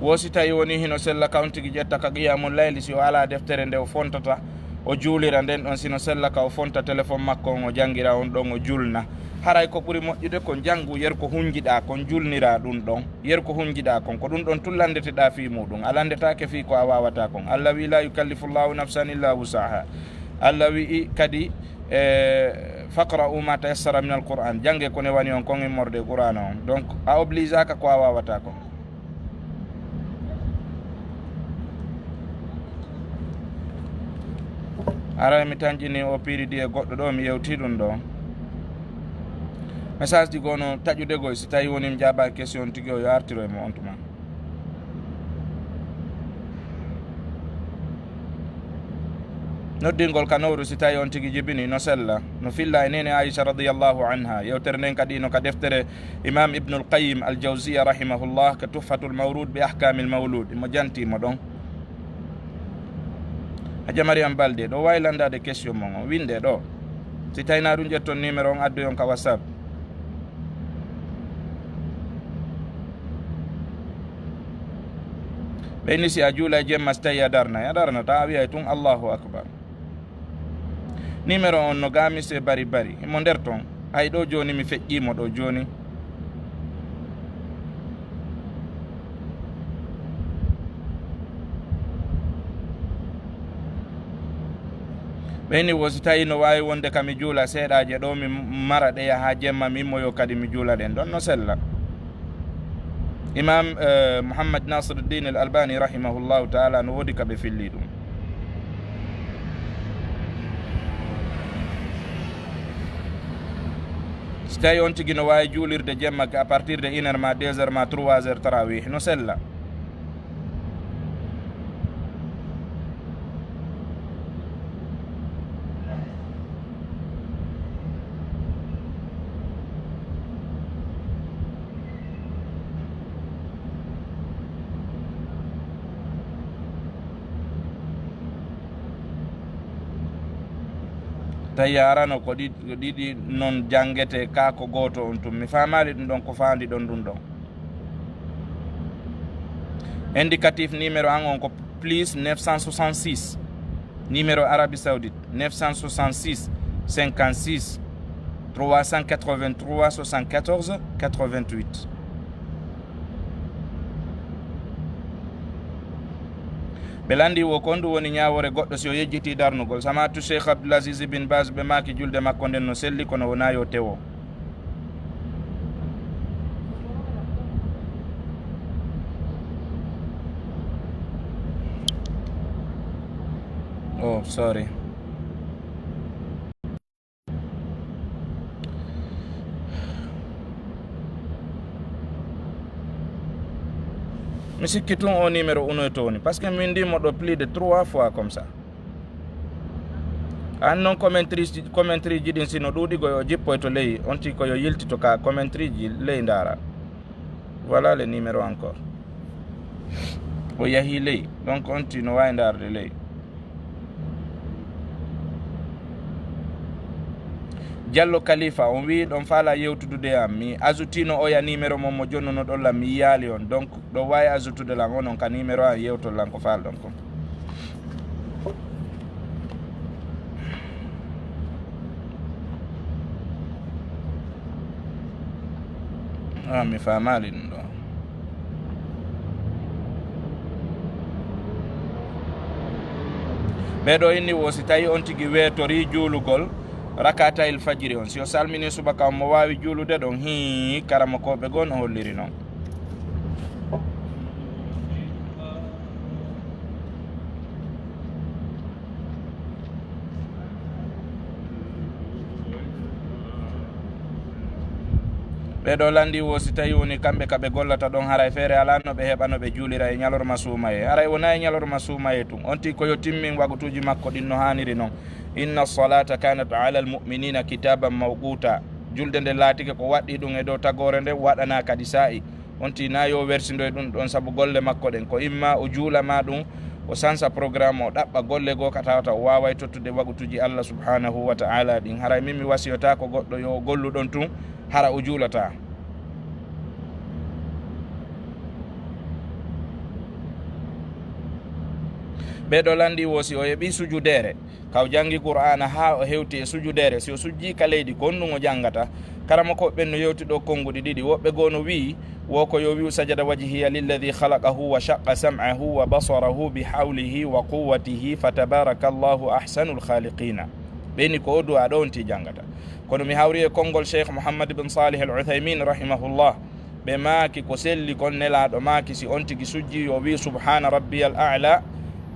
wosi tawi woni hino sella kawntigi ƴetta ka qiyamul layli si o ala deftere nde o fontata o juulira nden ɗon sino sella ka o fonta téléphone makko on o jangira on ɗon o julna haray ko ɓuuri moƴƴude ko janggu yer ko hunjiɗa kon julnira ɗum ɗon yer ko hunjiɗa kon ko ɗum ɗon tullandeteɗa fi muɗum alandetake fi ko a wawata kon Allah wi la yukallifullahu nafsan illa wusaha Allah wi kadi faqra'u ma tayassara min alquran jange ko ne wani on kon immorde qur'ana on donc a oblige aka ko a wawata kon. Ara mi tanjini o piridi e goɗɗo ɗo mi yewti ɗum ɗo message ji gono taƴude goy si tawi woni mi jaaba question tigi o yo artiro e mo on tuma. noddingol kanowru si tawi on tigi jibini no sella no filla e nene aicha radiallahu anha yewtere nden kadi no ka deftere imam ibnul qayim al jawziya rahimahullah ka tuhfatul mawlud bi ahkamil mawlud mo jantimo ɗon haja mariam balde ɗo waylandade question mon o winde ɗo si tawina ɗum ƴetton numéro on addu on ka whatsapp ɓeyni si a juula e jemma so tawi a darnata a wiyay tun allahu akbar numéro on no gamise bari imo nder ton hay ɗo joni mi feƴƴimo ɗo joni ɓeyni wo si tawi no wawi wonde kami juula seeɗaje ɗo mi mara ɗeya ha jemma mi immoyo kadi mi juula ɗen ɗon no sella imam Muhammad Nasiruddin al Albani rahimahullahu taala no woodi kaɓe filli ɗum so tawi on tigi no wawi juulirde jemma à partir de 1 heure ma 2 heures ma 3 heures tarawih no sella tawi arano ko ɗiɗi noon jangete ka ko goto on tum mi famali ɗum ɗon ko fandi ɗon ɗum ɗon indicatif numéro an on ko plus 966 numéro Arabie Saoudite 966 56 383 74 88 ɓe landi wo ko ndu woni ñawore goɗɗo si o yejjiti darnugol samatu cheikh Abdoulaziz bin Baz ɓe maki julde makko nden no selli kono wona yo tewo oh sorry mi sikki tun o numéro unoyto woni par ce que min ndimo ɗo plus de 3 fois comme ça an noon commentary ji ɗin sino ɗuuɗi goyo jippoy to ley on ti koyo yiltito ka commentary ji ley ndara voilà le numéro encore o yahi ley donc on ti no wawi ndarde ley Diallo Khalifa on wi ɗon faala yewtudude am mi ajutino oya numéro mon mo jonnuno ɗollam mi yaali on donc ɗo wawi ajutude lan onon ka numéro an yewtollan ko falɗon ko mi famali ɗum ɗo ɓeɗo inni wo si tawi on tigui weetori juulugol rakata il fajiri on si o salmini subaka on mo wawi juulude ɗon hi karama koɓe gon o holliri noon ɓeɗo landi wo si tawi woni kamɓe kaɓe gollata ɗon haray feere ala no ɓe heɓa no ɓe juulira e ñalorma suumaye haray wona e ñalorma suumaye tun on ti koyo timmin wagutuji makko ɗin no haniri noon inna salata kanat ala almuminina kitaban mawquta julde nde laatike ko waɗɗi ɗum e dow tagore nde waɗana kadi sa'i on ti na yo wersidoye ɗum ɗon saabu golle makko ɗen ko imma o juulama ɗum o sansa programme o ɗaɓɓa golle goo ka tawata o waway tottude wagutuji Allah subhanahu wa ta'ala ɗin haray min mi wasiyota ko goɗɗo yo golluɗon tun hara o juulata ɓeɗo landi wo si o heeɓi sujudere kaw jangi qur'ana ha o hewti e sujudere si o sujji ka leydi ko on ɗum o jangata karama ko ɓen no yewti ɗo konguɗi ɗiɗi woɓɓe goo no wi wo ko yo wiu sajada wajhiya lilladi khalaqahu wa shaqqa sam'ahu wa basarahu bi hawlihi wa quwwatihi fatabaraka llahu ahsanul khaliqina ɓeni ko o duwa ɗo on ti jangata kono mi hawri e konngol cheikh Mouhammad bin Salih al Uthaymin rahimahullah ɓe maaki ko selli kon nelaɗo maaki si on tigi sujji yo wi subhana rabbiyal a'la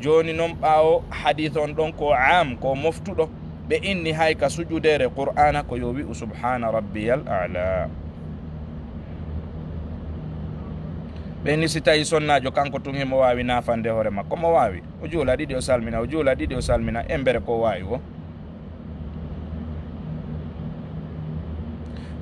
joni noon ɓaawo hadith on ɗon ko am ko moftuɗo ɓe inni hay ka sujudere qur'ana ko yo wi'u subhana rabbiyal a'la ɓeni si tawi sonnajo kanko tun himo wawi nafande hoore makko mo wawi o juula ɗiɗi o salmina o juula ɗiɗi o salmina e mbere ko wawi o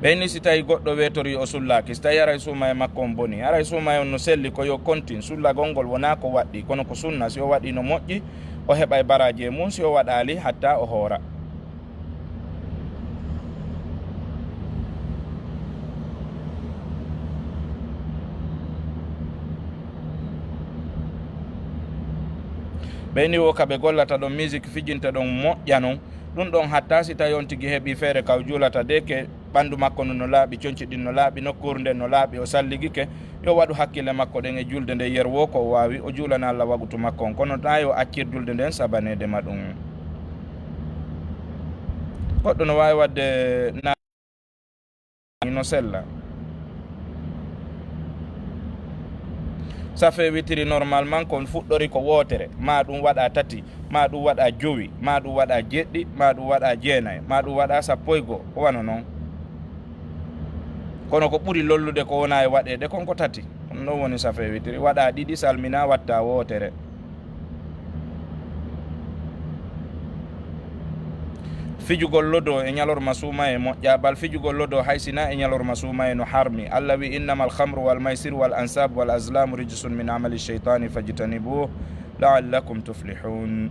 ɓeyni si tawi goɗɗo wetori o sullaki so tawi aray suuma e makko on boni aray suuma e on no selli ko yo contine sullagol ngol wona ko waɗɗi kono ko sunna si o waɗi no moƴƴi o heɓa e baraji e mum si o waɗali hatta o hoora ɓeyni wo kaɓe gollata ɗon musique fijinta ɗon moƴƴa non ɗum ɗon hatta si tawi on tigui heeɓi feere kaw juulata de ke ɓandu makko no laaɓi conci ɗin no laaɓi nokkuru nden no laaɓi o salligike yo waɗu hakkille makko ɗen e julde nde yer wo ko wawi o juulana Allah wagutu makko on kono ta yo accir julde nden sabanede ma ɗum goɗɗo no wawi wadde no sella safe witiri normalement kon fuɗɗori ko wootere ma ɗum waɗa tati ma ɗum waɗa jowi ma ɗum waɗa jeɗɗi ma ɗum waɗa jeenayi ma ɗum waɗa sappo e goo o wano noon kono ko ɓuri lollude ko wona e waɗede konko tati ɗum ɗon woni safe witiri waɗa ɗiɗi salmina watta wootere fijugol lodo e ñalorma suuma e moƴƴa bal fijugol lodo haysina e ñalorma suuma e no harmi allah wi innama alhamru wal maysir wal ansab wal aslamu rijsun min amali cheitani fajtanibuh laallakum tuflihun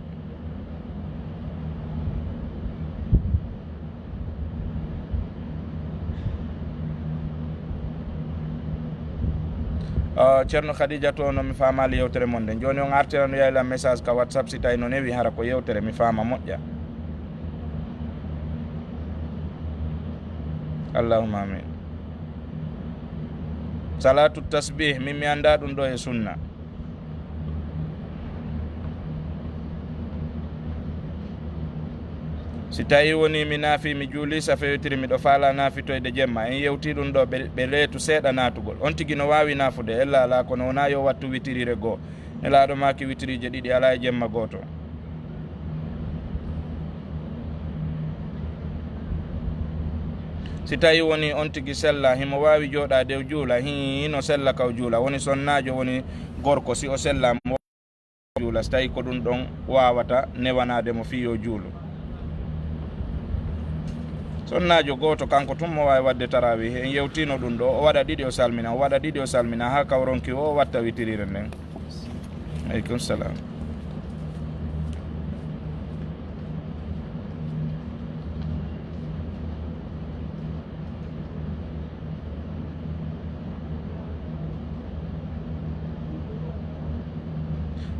ceerno khadija to no mi famali yewtere mon nde joni on artirano yayla message ka whatsapp si tawi no newi hara ko yewtere mi fama moƴƴa allahumma amin salatu tasbih min mi anda ɗum ɗo e sunna si tawi woni mi naafi mi juuli safe witiri miɗo faala naafitoyde jemma en yewti ɗum ɗo ɓe leetu seeɗa naatugol on tigui no wawi naafude ella ala kono wona yo wattu witirire goo nelaɗo maki witirije ɗiɗi ala e jemma goto si tawi woni on tigui sella himo wawi jooɗa dew juula hino sella kaw juula woni sonnajo woni gorko si o sella mo juula so tawi ko ɗum ɗon wawata newanade mo fiyo juulu sonnajo goto kanko tun mo wawi wadde tarawih en yewtino ɗum ɗo o waɗa ɗiɗi o salmina o waɗa ɗiɗi o salmina ha kawronki o watta witirire nden aleykum salam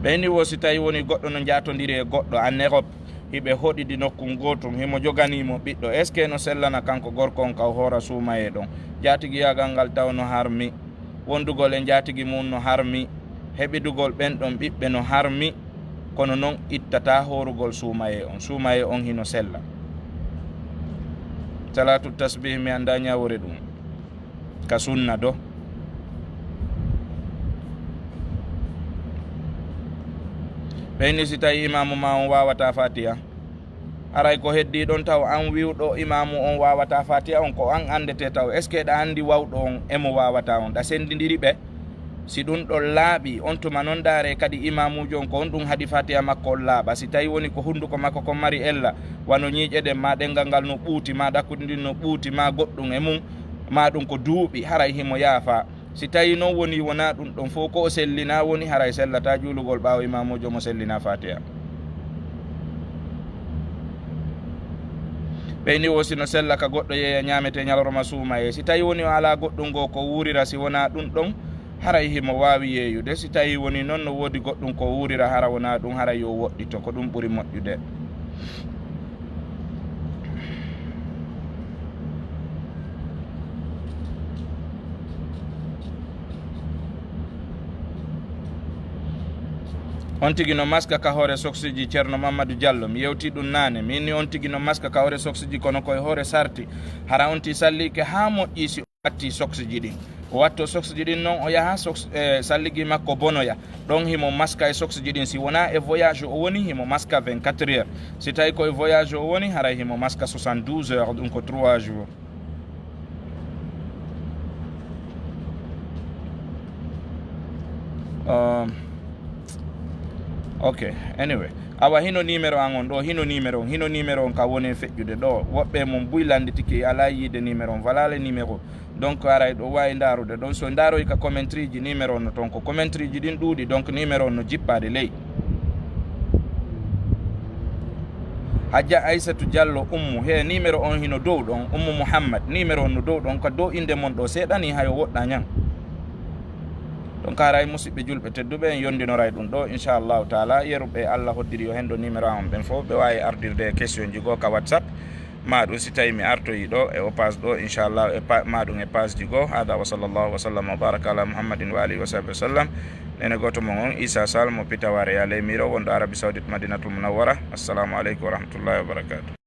ɓeyni wo si tawi woni goɗɗo no jatodiri e goɗɗo en Europe hiɓe hoɗidi nokku gotum himo joganimo ɓiɗɗo est ce que no sellana kanko gorko on kaw hoora suumaye ɗon jatigi yagal ngal taw no harmi wondugol e jatigi mum no harmi heɓidugol ɓen ɗon ɓiɓɓe no harmi kono noon ittata horugol suumaye on hino sella salatu tasbih mi anda ñawore ɗum ka sunna do ɓeyni si tawi imamu ma on wawata fatiha aray ko heddi ɗon taw an wiwɗo imamu on wawata fatiha on ko an andete taw est ce que ɗa andi wawɗo on emo wawata on ɗa sendidiri ɓe si ɗum ɗon laaɓi on tuma noon daare kadi imamujo on ko on ɗum haɗi fatiha makko on laaɓa si tawi woni ko hunduko makko ko mari ella wano ñiiƴeɗen ma ɗengal ngal no ɓuuti ma ɗakkudidin no ɓuuti ma goɗɗum e mum ma ɗum ko duuɓi haray himo yaafa si tawi noon woni wona ɗum ɗon fof ko o sellina woni haray sellata juulugol ɓaawo imamujo mo sellina fatiha ɓeyni wo sino sella ka goɗɗo yeeya ñamete ñalorma suuma e si tawi woni o ala goɗɗum ngo ko wurira si wona ɗum ɗon haray himo wawi yeeyude si tawi woni noon no woodi goɗɗum ko wurira hara wona ɗum haray yo woɗɗito ko ɗum ɓuuri moƴƴude on tigi no maska ka hoore soksiji ceerno mamadou diallo mi yewti ɗum nane minni on tigi no maska ka hoore soksiji kono koye hoore sarti hara on ti sallike ha moƴƴi si o watti soksiji ɗin o watto soksiji ɗin noon o yaha salligi makko bonoya ɗon himo maska e soksiji ɗin si wona e voyage o woni himo maska 24 heures si tawi koye voyage o woni haray himo maska 72 heures ɗum ko 3 jours ok anyway awa hino numéro an on ɗo hino numéro on ka woni feƴƴude ɗo woɓɓe mum buylanditiki ala yiide numéro on voilà le numéro donc aray ɗo wawi darude ɗon so daroy ka commentary ji numéro on ton ko commentary ji ɗin ɗuuɗi donc numéro on no jippade ley Hadja Aissatou Diallo ummu he numéro on hino dow ɗon ummu Mouhammad numéro on no dow ɗon ko dow inde mon ɗo seeɗani hayo woɗɗa ñan donc haray musidɓe julɓe tedduɓe en yondinoray ɗum ɗo inchallahu taala yeruɓe Allah hoddiri yo hen ɗo numéro on ɓen fof ɓe wawi ardirde question ji go ka WhatsApp maɗum si tawi mi artoyi ɗo e o page ɗo inchallah maɗum e page ji go hada wa sallllahu wa sallam wa baraka ala muhammadin wa alihi wa sahbihi wa sallam nene goto mo on Issa Sall mo pitaware ya ley miro wonɗo Arabie Saoudite Madinatul Munawwara assalamu aleykum wa rahmatullahi wa barakatuh